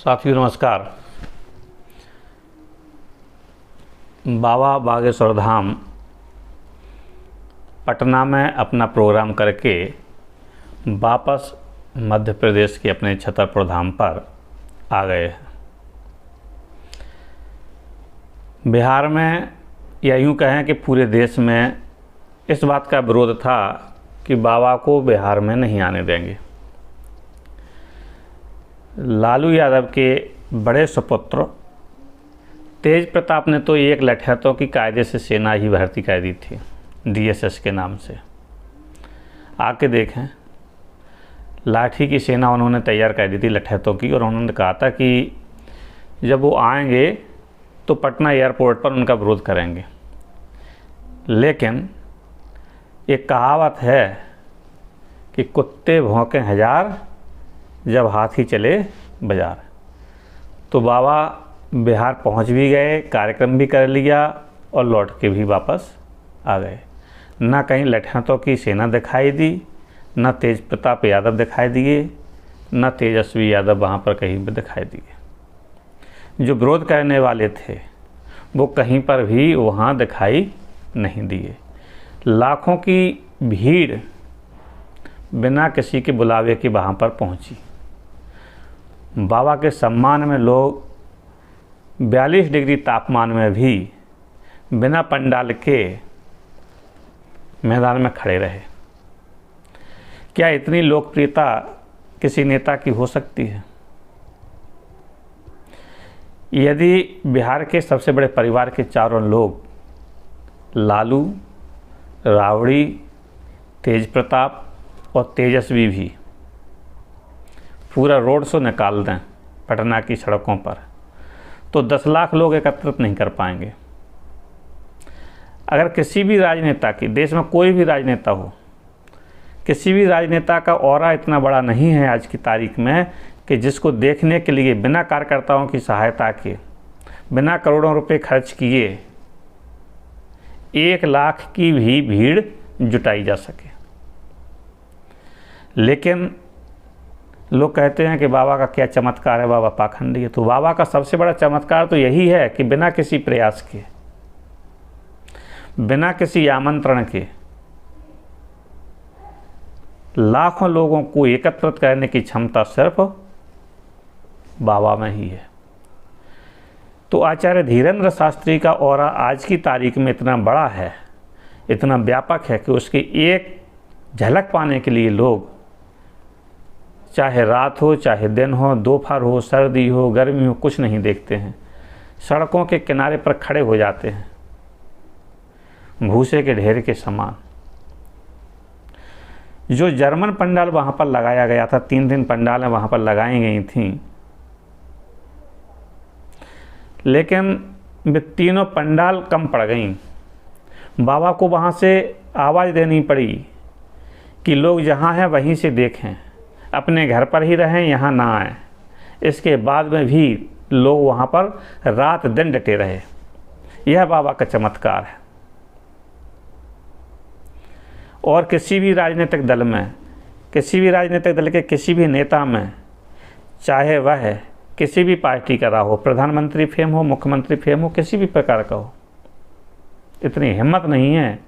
साथियों नमस्कार। बाबा बागेश्वर धाम पटना में अपना प्रोग्राम करके वापस मध्य प्रदेश के अपने छतरपुर धाम पर आ गए हैं। बिहार में या यूँ कहें कि पूरे देश में इस बात का विरोध था कि बाबा को बिहार में नहीं आने देंगे। लालू यादव के बड़े सुपुत्र तेज प्रताप ने तो एक लठैतों की कायदे से सेना ही भर्ती कर दी थी, डीएसएस के नाम से। आके देखें, लाठी की सेना उन्होंने तैयार कर दी थी लठैतों की, और उन्होंने कहा था कि जब वो आएंगे तो पटना एयरपोर्ट पर उनका विरोध करेंगे। लेकिन एक कहावत है कि कुत्ते भौंके हजार, जब हाथी चले बाजार। तो बाबा बिहार पहुंच भी गए, कार्यक्रम भी कर लिया और लौट के भी वापस आ गए। ना कहीं लठैतों की सेना दिखाई दी, ना तेज प्रताप यादव दिखाई दिए, ना तेजस्वी यादव वहाँ पर कहीं भी दिखाई दिए। जो विरोध करने वाले थे वो कहीं पर भी वहाँ दिखाई नहीं दिए। लाखों की भीड़ बिना किसी के बुलावे के वहाँ पर पहुँची। बाबा के सम्मान में लोग 42 डिग्री तापमान में भी बिना पंडाल के मैदान में खड़े रहे। क्या इतनी लोकप्रियता किसी नेता की हो सकती है? यदि बिहार के सबसे बड़े परिवार के चारों लोग, लालू, राबड़ी, तेज प्रताप और तेजस्वी भी पूरा रोड शो निकाल दें पटना की सड़कों पर, तो 10 लाख लोग एकत्रित नहीं कर पाएंगे। अगर किसी भी राजनेता की, देश में कोई भी राजनेता हो, किसी भी राजनेता का ऑरा इतना बड़ा नहीं है आज की तारीख में कि जिसको देखने के लिए बिना कार्यकर्ताओं की सहायता के, बिना करोड़ों रुपए खर्च किए 1 लाख की भी भीड़ जुटाई जा सके। लेकिन लोग कहते हैं कि बाबा का क्या चमत्कार है, बाबा पाखंडी है। तो बाबा का सबसे बड़ा चमत्कार तो यही है कि बिना किसी प्रयास के, बिना किसी आमंत्रण के लाखों लोगों को एकत्रित करने की क्षमता सिर्फ बाबा में ही है। तो आचार्य धीरेन्द्र शास्त्री का ऑरा आज की तारीख में इतना बड़ा है, इतना व्यापक है कि उसकी एक झलक पाने के लिए लोग, चाहे रात हो, चाहे दिन हो, दोपहर हो, सर्दी हो, गर्मी हो, कुछ नहीं देखते हैं, सड़कों के किनारे पर खड़े हो जाते हैं भूसे के ढेर के समान। जो जर्मन पंडाल वहाँ पर लगाया गया था, 3 पंडालें वहाँ पर लगाई गई थीं, लेकिन वे तीनों पंडाल कम पड़ गईं। बाबा को वहाँ से आवाज़ देनी पड़ी कि लोग जहाँ हैं वहीं से देखें, अपने घर पर ही रहें, यहाँ ना आएं। इसके बाद में भी लोग वहाँ पर रात दिन डटे रहे। यह बाबा का चमत्कार है। और किसी भी राजनीतिक दल में, किसी भी राजनीतिक दल के किसी भी नेता में, चाहे वह किसी भी पार्टी का रहा हो, प्रधानमंत्री फेम हो, मुख्यमंत्री फेम हो, किसी भी प्रकार का हो, इतनी हिम्मत नहीं है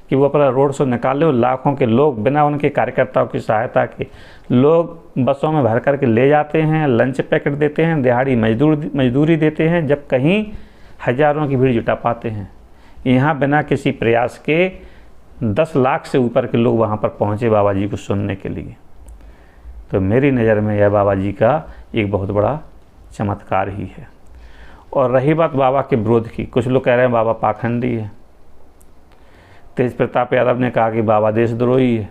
कि वो अपना रोड शो निकाले और लाखों के लोग बिना उनके कार्यकर्ताओं की सहायता के लोग बसों में भर करके ले जाते हैं, लंच पैकेट देते हैं, दिहाड़ी मजदूरी देते हैं, जब कहीं हज़ारों की भीड़ जुटा पाते हैं। यहाँ बिना किसी प्रयास के 10 लाख से ऊपर के लोग वहाँ पर पहुँचे बाबा जी को सुनने के लिए। तो मेरी नज़र में यह बाबा जी का एक बहुत बड़ा चमत्कार ही है। और रही बात बाबा के विरोध की, कुछ लोग कह रहे हैं बाबा पाखंडी है। तेज प्रताप यादव ने कहा कि बाबा देशद्रोही है।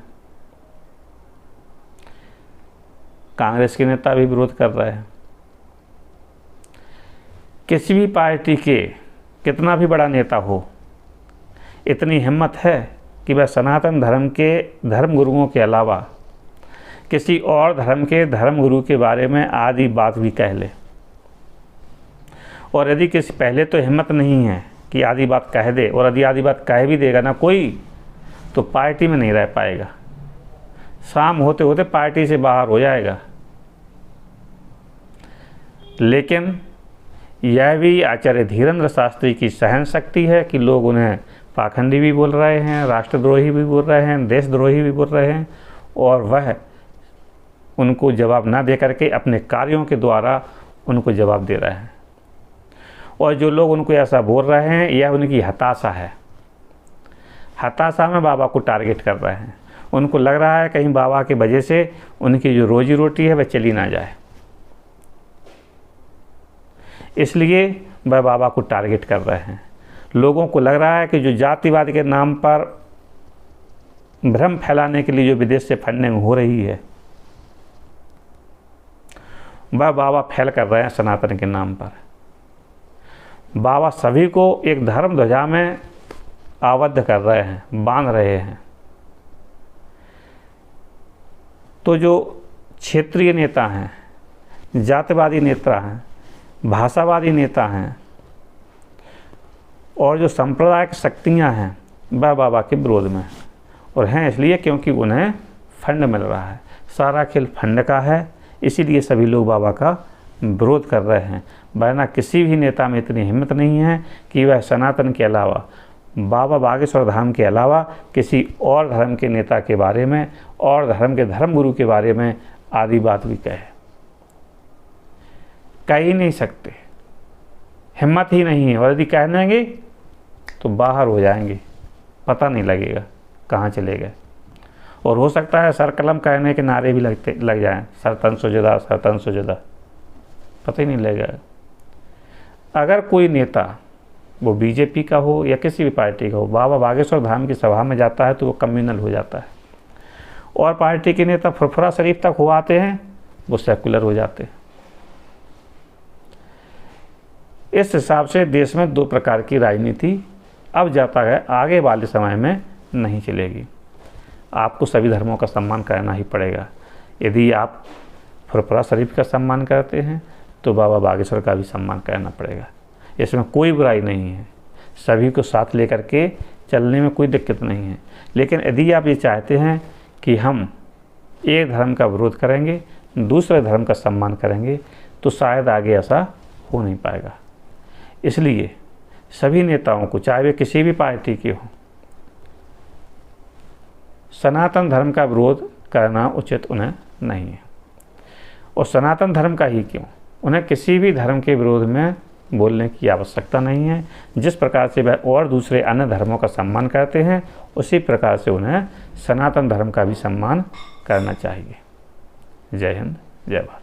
कांग्रेस के नेता भी विरोध कर रहे हैं। किसी भी पार्टी के कितना भी बड़ा नेता हो, इतनी हिम्मत है कि वह सनातन धर्म के धर्म गुरुओं के अलावा किसी और धर्म के धर्म गुरु के बारे में आधी बात भी कह ले। और यदि किसी, पहले तो हिम्मत नहीं है कि आधी बात कह दे, और यदि आधी बात कह भी देगा ना कोई, तो पार्टी में नहीं रह पाएगा। शाम होते होते पार्टी से बाहर हो जाएगा। लेकिन यह भी आचार्य धीरेन्द्र शास्त्री की सहन शक्ति है कि लोग उन्हें पाखंडी भी बोल रहे हैं, राष्ट्रद्रोही भी बोल रहे हैं, देशद्रोही भी बोल रहे हैं, और वह उनको जवाब ना दे करके अपने कार्यों के द्वारा उनको जवाब दे रहे हैं। और जो लोग उनको ऐसा बोल रहे हैं, यह उनकी हताशा है। हताशा में बाबा को टारगेट कर रहे हैं। उनको लग रहा है कहीं बाबा की वजह से उनकी जो रोजी रोटी है वह चली ना जाए, इसलिए वह बाबा को टारगेट कर रहे हैं। लोगों को लग रहा है कि जो जातिवाद के नाम पर भ्रम फैलाने के लिए जो विदेश से फंडिंग हो रही है, वह बाबा फैल कर रहे हैं सनातन के नाम पर। बाबा सभी को एक धर्म ध्वजा में आबद्ध कर रहे हैं, बांध रहे हैं। तो जो क्षेत्रीय नेता हैं, जातिवादी नेता हैं, भाषावादी नेता हैं और जो सांप्रदायिक शक्तियां हैं, वह बाबा के विरोध में हैं। और हैं इसलिए क्योंकि उन्हें फंड मिल रहा है। सारा खेल फंड का है, इसीलिए सभी लोग बाबा का विरोध कर रहे हैं। वरना किसी भी नेता में इतनी हिम्मत नहीं है कि वह सनातन के अलावा, बाबा बागेश्वर धाम के अलावा किसी और धर्म के नेता के बारे में और धर्म के धर्मगुरु के बारे में आदि बात भी कह ही नहीं सकते। हिम्मत ही नहीं है, और यदि कह देंगे तो बाहर हो जाएंगे, पता नहीं लगेगा कहाँ चले गए। और हो सकता है सर कलम कहने के नारे भी लग जाएं, सर तन से जुदा, सर तन से जुदा, पता ही नहीं लगेगा। अगर कोई नेता, वो बीजेपी का हो या किसी भी पार्टी का हो, बाबा बागेश्वर धाम की सभा में जाता है तो वो कम्युनल हो जाता है। और पार्टी के नेता फुरफुरा शरीफ तक हो आते हैं, वो सेकुलर हो जाते हैं। इस हिसाब से देश में दो प्रकार की राजनीति अब जाता है, आगे वाले समय में नहीं चलेगी। आपको सभी धर्मों का सम्मान करना ही पड़ेगा। यदि आप फुरफुरा शरीफ का सम्मान करते हैं तो बाबा बागेश्वर का भी सम्मान करना पड़ेगा। इसमें कोई बुराई नहीं है, सभी को साथ लेकर के चलने में कोई दिक्कत नहीं है। लेकिन यदि आप ये चाहते हैं कि हम एक धर्म का विरोध करेंगे, दूसरे धर्म का सम्मान करेंगे, तो शायद आगे ऐसा हो नहीं पाएगा। इसलिए सभी नेताओं को, चाहे वे किसी भी पार्टी के हों, सनातन धर्म का विरोध करना उचित उन्हें नहीं है। और सनातन धर्म का ही क्यों, उन्हें किसी भी धर्म के विरोध में बोलने की आवश्यकता नहीं है। जिस प्रकार से वह और दूसरे अन्य धर्मों का सम्मान करते हैं, उसी प्रकार से उन्हें सनातन धर्म का भी सम्मान करना चाहिए। जय हिंद, जय भारत।